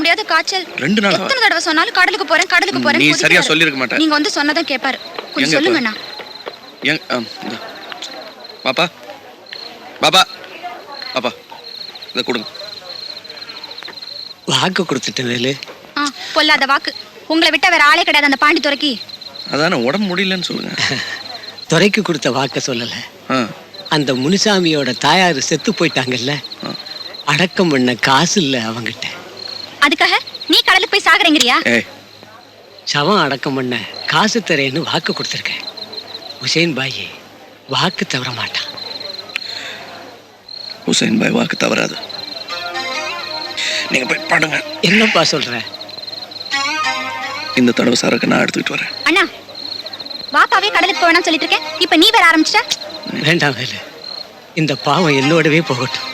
முடியாத காய்ச்சல். 2 நாளா? எத்தனை தடவை சொன்னாலும் கடலுக்கு போறேன் நீ சரியா சொல்லிருக்க மாட்டே. நீங்க வந்து சொன்னதா கேட்பாரு. கொஞ்சம் சொல்லுங்கண்ணா. பாப்பா பாப்பா பாப்பா இத கொடுங்க. வாக்கு கொடுத்துட்டேன் வேலு. பொல்லாத வாக்கு. உங்களை விட்ட வேற ஆளே கிடையாது அந்த பாண்டி துரைக்கு. அதான உடம்பு முடியலன்னு சொல்லுங்க. துரைக்கு கொடுத்த வாக்க சொல்லல. அந்த முனிசாமியோட தாயாரு செத்து போயிட்டாங்கல்ல, அடக்கம் பண்ண காசு இல்ல அவங்கிட்ட. அதுக்காக நீ கடலுக்கு போய் சாகுறீங்கறியா? சவம் அடக்கம் பண்ண காசு தரேன்னு வாக்கு கொடுத்துருக்கேன். ஹுசைன் பாய் வாக்கு தவற மாட்டான். ஹுசைன் பாய் வாக்கு தவறாது. நீங்க போய் பாடுங்க. என்னப்பா சொல்ற? இந்த தடவை சரக்கு நான் எடுத்துட்டு வரேன். அண்ணா வாப்பாவே கடலுக்கு போவேன்னு சொல்லிட்டு இருக்கேன். இப்ப நீ வேற ஆரம்பிச்சிட்ட. வேண்டாம் வேலு, இந்த பாவம் என்னோடவே போகட்டும்.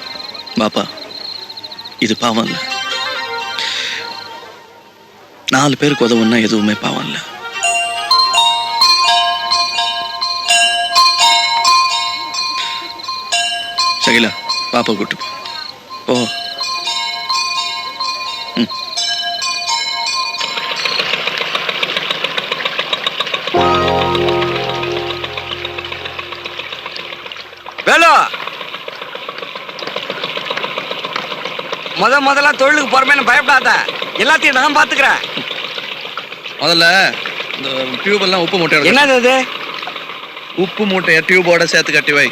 பாப்பா இது பாவம் இல்ல. 4 பேருக்கு உதவுன்னா எதுவுமே பாவம் இல்ல. சகிலா பாப்பா கூட்டு போ. வேலு முதல்ல தொழிலுக்கு போறமேன்னு பயப்படாத, எல்லாத்தையும் நான் பாத்துக்கிறேன். முதல்ல இந்த டியூப் எல்லாம் உப்பு மூட்டை. என்னது அது? உப்பு மூட்டையை டியூபோட சேர்த்து கட்டி வை.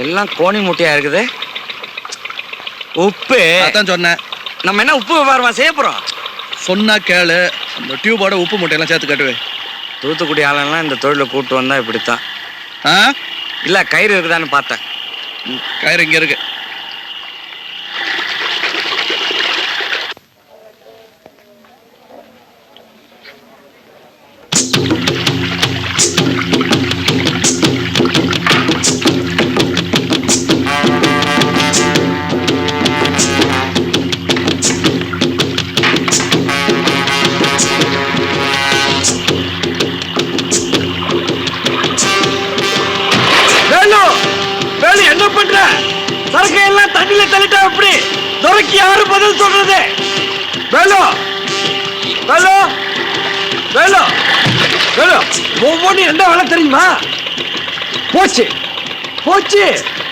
எல்லாம் கோணி மூட்டையா இருக்குது. உப்பு அதான் சொன்னேன். நம்ம என்ன உப்பு வியாபாரமா செய்ய போறோம்? சொன்னா கேளு. அந்த டியூபோட உப்பு மூட்டையெல்லாம் சேர்த்து கட்டுவே. தூத்துக்குடி ஆளெல்லாம் இந்த தொழிலை கூட்டு வந்தா இப்படித்தான். இல்ல கயிறு இருக்குதான்னு பார்த்தேன். கயிறு இங்க இருக்கு. என்ன பண்ற? சரக்கு எல்லாம் தண்ணியில தள்ளிட்டா எப்படி? துரைக்கு யாரு பதில் சொல்றது? வேலு வேலு வேலு வேலு, ஒவ்வொன்னு என்ன வேலை தெரியுமா? போச்சு போச்சு,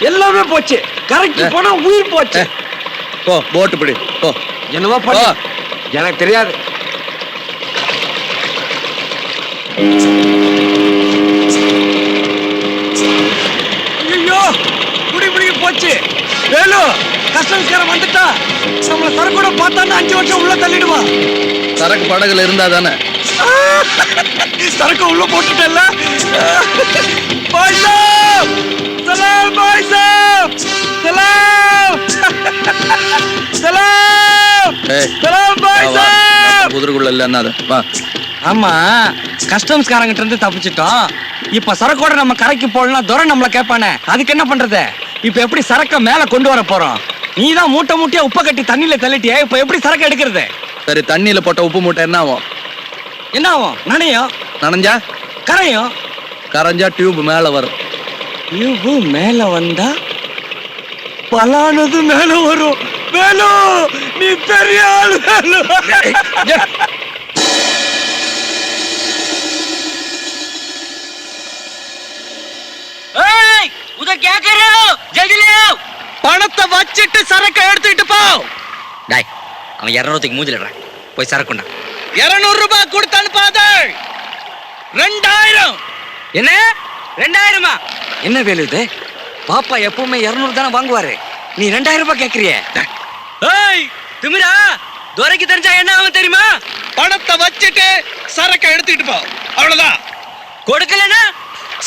எல்லாமே போச்சு. கரைக்கு போனா உயிர் போச்சு. போ போட்டு பிடி போ. என்னவா பண்ண எனக்கு தெரியாது. ஐயோ குடிமுடிக்கு போச்சு. வேலு கஸ்டம்ஸ்காரன் வந்துட்டா நம்மள சரக்கோட பார்த்தான்னு 5 வருஷம் உள்ள தள்ளிடுவான். சரக்கு படகுல இருந்தா தானே. சரக்கு உள்ள போட்டுட்டல. பாய் சாப் சலாம், பாய் சாப் சலாம் சலாம் சலாம், பாய் சாப். குதிரைக்குள்ள இல்ல என்னது வா. ஆமா கஸ்டம்ஸ்காரங்கிட்ட இருந்து தப்பிச்சிட்டோம். இப்ப சரக்கோட நம்ம கரைக்கு போடலாம், துரை நம்மள கேட்பானே, அதுக்கு என்ன பண்றது? இப்ப எப்படி சரக்க மேல கொண்டு வர போறோம்? நீதான் மூட்டை மூட்டையா உப்ப கட்டி தண்ணியில தள்ளிட்டியே, இப்ப எப்படி சரக்கு எடுக்கிறது? சரி தண்ணியில போட்ட உப்பு மூட்டை என்ன ஆகும்? என்ன ஆகும்? நனையும். நனைஞ்சா கரையும். கரைஞ்சா டியூப் மேல வரும். டியூப் மேல வந்தா பலானது மேல வரும். வேலு நீ பெரிய ஆளு. பணத்தை வச்சிட்டு சரக்கு எடுத்துட்டு போ. டாய் அவன் 200 மூஞ்சிலிடுறான். போய் சரக்குண்டா. 200 ரூபாய் கொடுத்து அனுப்பாத. 2000. என்ன 2000? என்ன வேலு இது? பாப்பா எப்பவுமே 200 தானே வாங்குவாரு, நீ 2000 ரூபாய் கேக்குறிய? ஏய் திமிரா, துரைக்கு தெரிஞ்சா என்ன ஆகும் தெரியுமா? பணத்தை வச்சிட்டு சரக்கு எடுத்துட்டு போ, அவ்வளவுதான். கொடுக்கலனா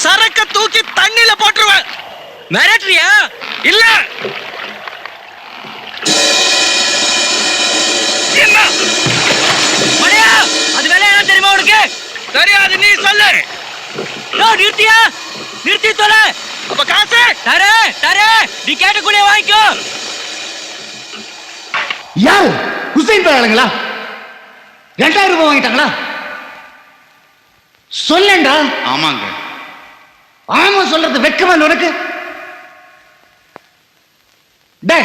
சரக்க தூக்கி தண்ணில போட்டுருவேன். மிரட்டுறியா? இல்ல என்ன மணியா, அது வேலை என்ன தெரியுமா உனக்கு? தெரியாது, நீ சொல்லு. நிறுத்தியா? நிறுத்தி சொல்ல. அப்ப காசு தரே தரே, நீ கேட்ட கூலிய வாங்கிக்கோ. யார்? ஹுசைன் பாய்ங்களா? 2000 ரூபாய் வாங்கிட்டாங்களா? சொல்லண்டா. ஆமாங்க. ஆமா சொல்றது வெக்கமா உனக்கு? டே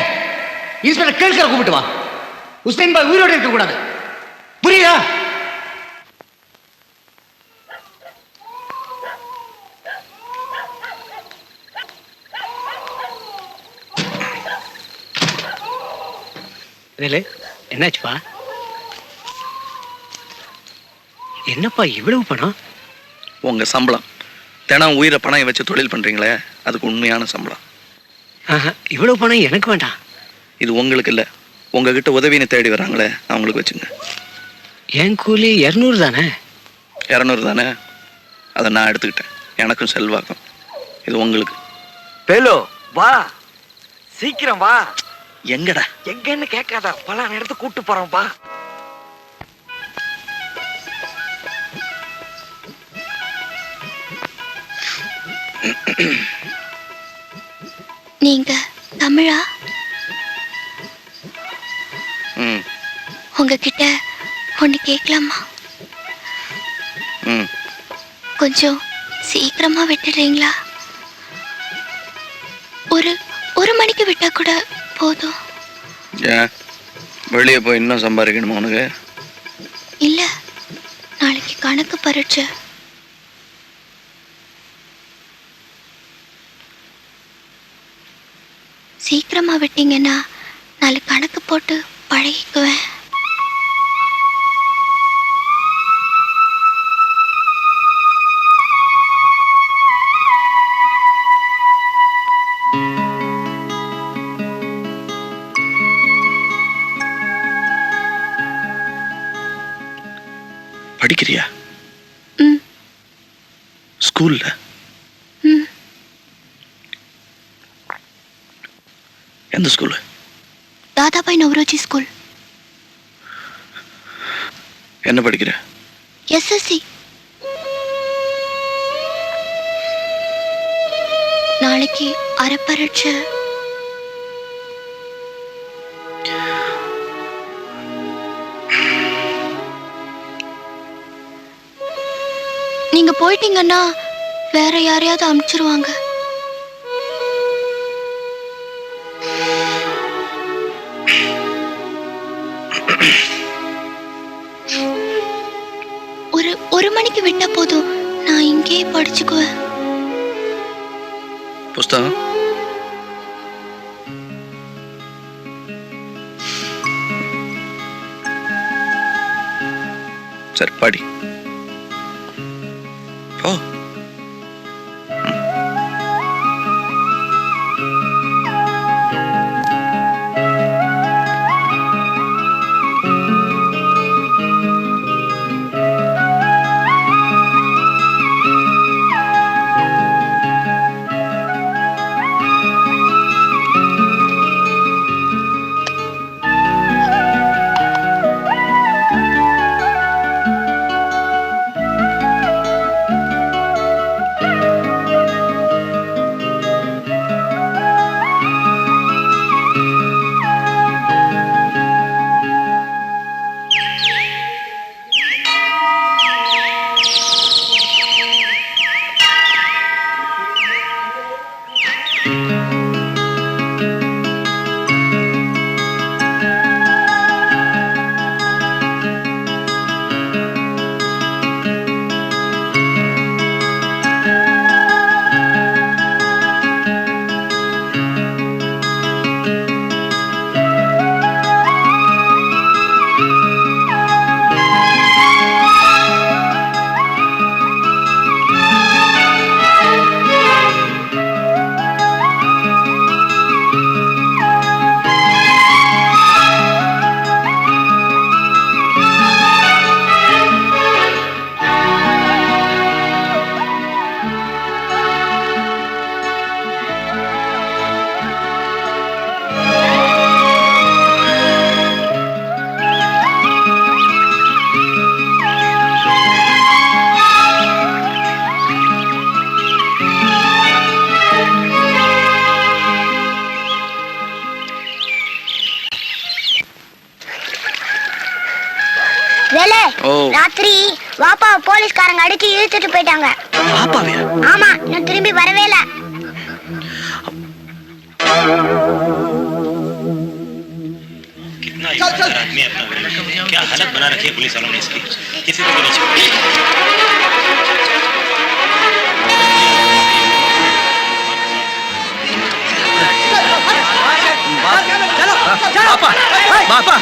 இன்ஸ்பெக்டர் கேட்கிற கூப்பிட்டு வா. உஸ்மைன் பாய் உயிரோடு இருக்க கூடாது, புரியுதா? என்னாச்சுப்பா? என்னப்பா இவ்வளவு பணம்? உங்க சம்பளம். தினம் உயிரை பணம் வச்சு தொழில் பண்றீங்களே, அதுக்கு உண்மையான சம்பளம். இவ்வளவு பணம் எனக்கு வேண்டாம். இது உங்களுக்கு இல்ல, உங்ககிட்ட உதவின்னு தேடி வராங்களே அவங்களுக்கு வச்சுங்க. என் கூலி 200 தானே? 200 தானே? அதை நான் எடுத்துக்கிட்டேன். எனக்கும் செல்வாக்கும். இது உங்களுக்கு. பேலோ வா, சீக்கிரம் வா. எங்கடா? எங்கன்னு கேட்காத, பல இடத்துக்கு கூட்டு போறோம் பா. நீங்க தமிழா? உங்ககிட்ட ஒண்ணு கேட்கலாமா? கொஞ்சம் சீக்கிரமா விட்டுறீங்களா? ஒரு மணிக்கு விட்டா கூட போதும். ஏன் வெளியே போய் இன்னும் சம்பாதிக்கணுமா உனக்கு? இல்ல, நாளைக்கு கணக்கு பரீட்சை. சீக்கிரமா விட்டீங்கன்னா நாளைக்கு கணக்கு போட்டு பழகிக்குவேன். படிக்கிறியா? ஸ்கூல்ல? எந்த ஸ்கூல்? தாதாபாய் நவ்ரோஜி ஸ்கூல். என்ன படிக்கிற? SSC. நாளைக்கு அரை பரீட்சை. நீங்க போயிட்டீங்கன்னா வேற யாரையாவது அனுப்பிச்சிருவாங்க. ஒரு மணிக்கு விட்டா போதும், நான் இங்கேயே படிச்சுக்குவேன். புஸ்தகம்? சரி படி. போ. ராத்திரி வாப்பா போலீஸ்காரங்க அடிச்சு இழுத்துட்டு போயிட்டாங்க. பாப்பாவே? ஆமா, நான் திரும்பி வரவே இல்ல. आदमी अपना क्या हालत बना रखी है पुलिस वालों ने इसकी किसी को भी नहीं छोड़ा பாப்பா பாப்பா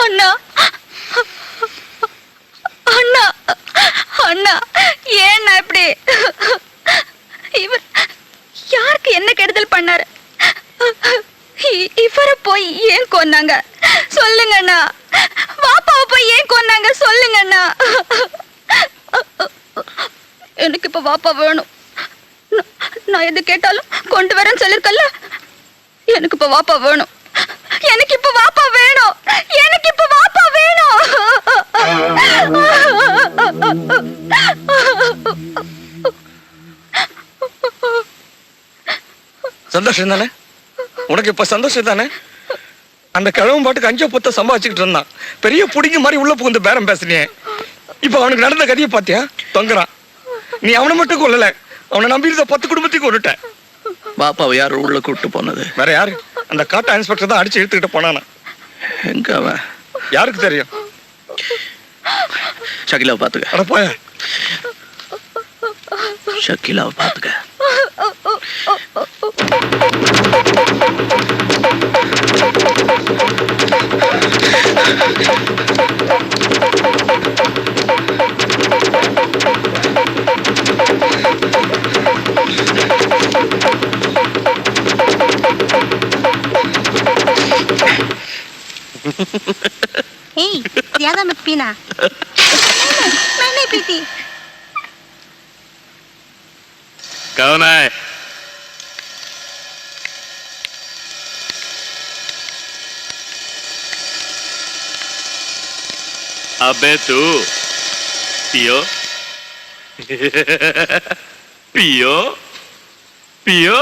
அண்ணா அண்ணா அண்ணா ஏன்னா இப்படி இவர் யாருக்கு என்ன கெடுதல் பண்ணாரு இவரை போய் ஏன் கொன்னாங்க சொல்லுங்க அண்ணா பாப்பாவை போய் ஏன் கொன்னாங்க சொல்லுங்க அண்ணா எனக்கு இப்ப பாப்பா வேணும் நான் எது கேட்டாலும் கொண்டு வரேன்னு சொல்லிருக்கல எனக்கு இப்ப பாப்பா வேணும் எனக்கு இப்ப பாப்பா வேணும் எனக்கு இப்ப பாப்பா வேணும் சந்தோஷம் தானே உனக்கு இப்ப சந்தோஷம் தானே அந்த கிழவன் பாட்டுக்கு 5-10 சம்பாதிச்சுக்கிட்டு இருந்தான் பெரிய புடிங்க மாதிரி உள்ள புகுந்து பேரம் பேசுனியே இப்ப அவனுக்கு நடந்த கதையை பாத்தியா தொங்குறான் நீ அவனை மட்டும் கொல்லல அவனை நம்பி இருந்த 10 குடும்பத்தையும் கொண்டுட்ட பாப்பாவை யார் உள்ள கூப்பிட்டு போனது? வேற யாரு? அந்த காட்டா இன்ஸ்பெக்டர் தான் அடிச்சு இழுத்துக்கிட்டு போனானா. எங்க அவன்? யாருக்கு தெரியும்? ஷக்கிலாவை பாத்துக்க. அட போய. ஷக்கிலாவை பாத்துக்க. ज्यादा मत पीना मैं नहीं पीती कौन है अबे तू पियो पियो पियो